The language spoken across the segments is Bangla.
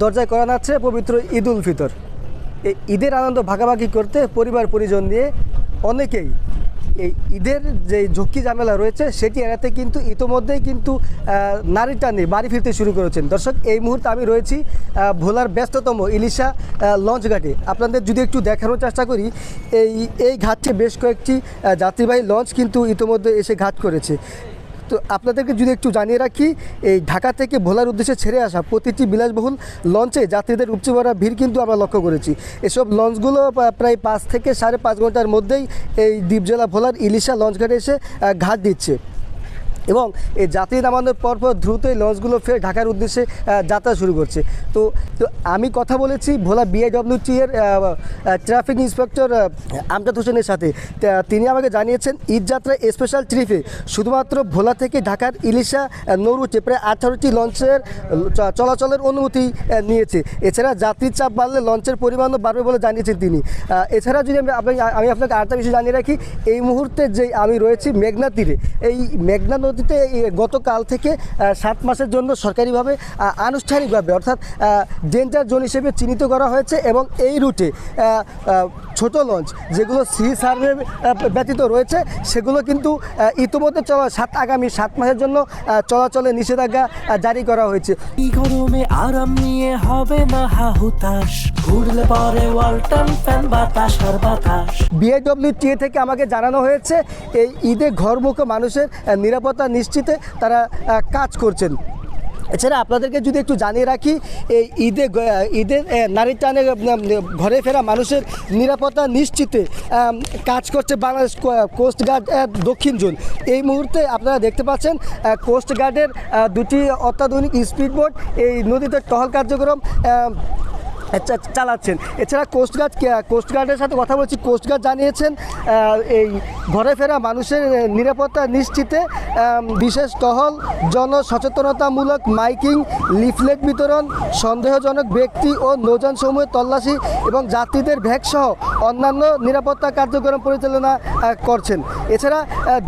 দরজায় করা নাচ্ছে পবিত্র ঈদ উল ফিতর। এই ঈদের আনন্দ ভাগাভাগি করতে পরিবার পরিজন নিয়ে অনেকেই এই ঈদের যে ঝক্কি ঝামেলা রয়েছে সেটি এড়াতে কিন্তু ইতোমধ্যেই কিন্তু নারী টানে বাড়ি ফিরতে শুরু করেছেন। দর্শক, এই মুহূর্তে আমি রয়েছি ভোলার ব্যস্ততম ইলিশা লঞ্চ ঘাটে। আপনাদের যদি একটু দেখানোর চেষ্টা করি, এই ঘাটে বেশ কয়েকটি যাত্রীবাহী লঞ্চ কিন্তু ইতোমধ্যে এসে ঘাট করেছে। তো আপনাদেরকে যদি একটু জানিয়ে রাখি, এই ঢাকা থেকে ভোলার উদ্দেশ্যে ছেড়ে আসা প্রতিটি বিলাসবহুল লঞ্চে যাত্রীদের উপচে পড়া ভিড় কিন্তু আমরা লক্ষ্য করেছি। এসব লঞ্চগুলো প্রায় 5 থেকে 5.5 ঘন্টার মধ্যেই এই দ্বীপ জেলা ভোলার ইলিশা লঞ্চ ঘাটে এসে ঘাট দিচ্ছে এবং এই যাত্রী নামানোর পরপর দ্রুতই লঞ্চগুলো ফের ঢাকার উদ্দেশ্যে যাত্রা শুরু করছে। তো আমি কথা বলেছি ভোলা বিআইডব্লিউটি এর ট্রাফিক ইন্সপেক্টর আমজাদ হোসেনের সাথে। তিনি আমাকে জানিয়েছেন ঈদ যাত্রা স্পেশাল ট্রিপে শুধুমাত্র ভোলা থেকে ঢাকার ইলিশা নৌরুটে প্রায় 18টি লঞ্চের চলাচলের অনুমতি নিয়েছে। এছাড়া যাত্রীর চাপ বাড়লে লঞ্চের পরিমাণও বাড়বে বলে জানিয়েছেন তিনি। এছাড়া যদি আমি আপনাকে আরেকটা বিষয় জানিয়ে রাখি, এই মুহূর্তে যে আমি রয়েছি মেঘনা তীরে। এই মেঘনা নদীতে গতকাল থেকে 7 মাসের জন্য সরকারিভাবে আনুষ্ঠানিকভাবে অর্থাৎ ডেঞ্জার জোন হিসেবে চিহ্নিত করা হয়েছে এবং এই রুটে ছোট লঞ্চ যেগুলো সি সার্ভে ব্যতীত রয়েছে সেগুলো কিন্তু ইতিমধ্যে আগামী 7 মাসের জন্য চলাচলে নিষেধাজ্ঞা জারি করা হয়েছে। এই গরমে আরাম নিয়ে হবে না হাহুতাশ, ঘুরলে পরে ওয়ালটন ফ্যান বাতাস আর বাতাস। বিআইডব্লিউটিএ থেকে আমাকে জানানো হয়েছে এই ঈদে ঘরমুখো মানুষের নিরাপত্তা নিশ্চিতে তারা কাজ করছেন। এছাড়া আপনাদেরকে যদি একটু জানিয়ে রাখি, এই ঈদের নারীর টানে ঘরে ফেরা মানুষের নিরাপত্তা নিশ্চিতে কাজ করছে বাংলাদেশ কোস্টগার্ড দক্ষিণ জোন। এই মুহূর্তে আপনারা দেখতে পাচ্ছেন কোস্টগার্ডের 2টি অত্যাধুনিক স্পিডবোট এই নদীতে টহল কার্যক্রম চালাচ্ছেন। এছাড়া কোস্টগার্ডের সাথে কথা বলছি, কোস্টগার্ড জানিয়েছেন এই ঘরে ফেরা মানুষের নিরাপত্তা নিশ্চিতে বিশেষ টহল, জনসচেতনতামূলক মাইকিং, লিফলেট বিতরণ, সন্দেহজনক ব্যক্তি ও নৌযানসমূহের তল্লাশি এবং যাত্রীদের ভ্যাগসহ অন্যান্য নিরাপত্তা কার্যক্রম পরিচালনা করছেন। এছাড়া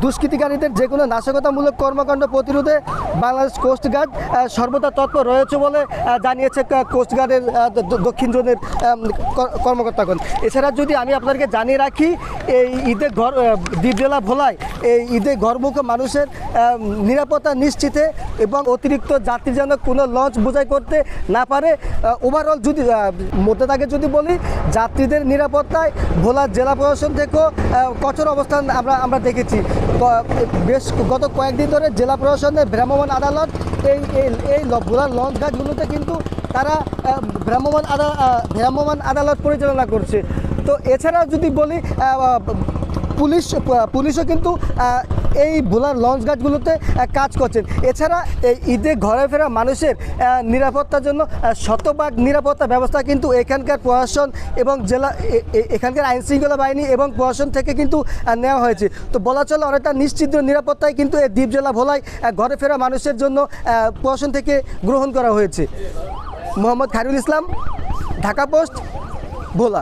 দুষ্কৃতিকারীদের যে কোনো নাশকতামূলক কর্মকাণ্ড প্রতিরোধে বাংলাদেশ কোস্টগার্ড সর্বদা তৎপর রয়েছে বলে জানিয়েছে কোস্টগার্ডের দক্ষিণ জোনের কর্মকর্তাগণ। এছাড়া যদি আমি আপনাদেরকে জানিয়ে রাখি, এই ঈদের দ্বীপ জেলা ভোলায় এই ঈদে ঘরমুখো মানুষের নিরাপত্তা নিশ্চিতে এবং অতিরিক্ত যাত্রী যেন কোনো লঞ্চ বোঝাই করতে না পারে, ওভারঅল যদি মধ্যে থাকে যদি বলি, যাত্রীদের নিরাপত্তায় ভোলা জেলা প্রশাসন থেকেও কঠোর অবস্থান আমরা দেখেছি। বেশ গত কয়েকদিন ধরে জেলা প্রশাসনের ভ্রাম্যমাণ আদালত এই ভোলার লঞ্চ ঘাটগুলোতে কিন্তু তারা ভ্রাম্যমাণ আদালত পরিচালনা করছে। তো এছাড়াও যদি বলি, পুলিশও কিন্তু এই ভোলার লঞ্চ ঘাটগুলোতে কাজ করছেন। এছাড়া এই ঈদে ঘরে ফেরা মানুষের নিরাপত্তার জন্য শতভাগ নিরাপত্তা ব্যবস্থা কিন্তু এখানকার প্রশাসন এবং এখানকার আইনশৃঙ্খলা বাহিনী এবং প্রশাসন থেকে কিন্তু নেওয়া হয়েছে। তো বলা চলে অনেকটা নিশ্চিত নিরাপত্তায় কিন্তু এই দ্বীপ জেলা ভোলায় ঘরে ফেরা মানুষের জন্য প্রশাসন থেকে গ্রহণ করা হয়েছে। মোহাম্মদ খায়রুল ইসলাম, ঢাকা পোস্ট, ভোলা।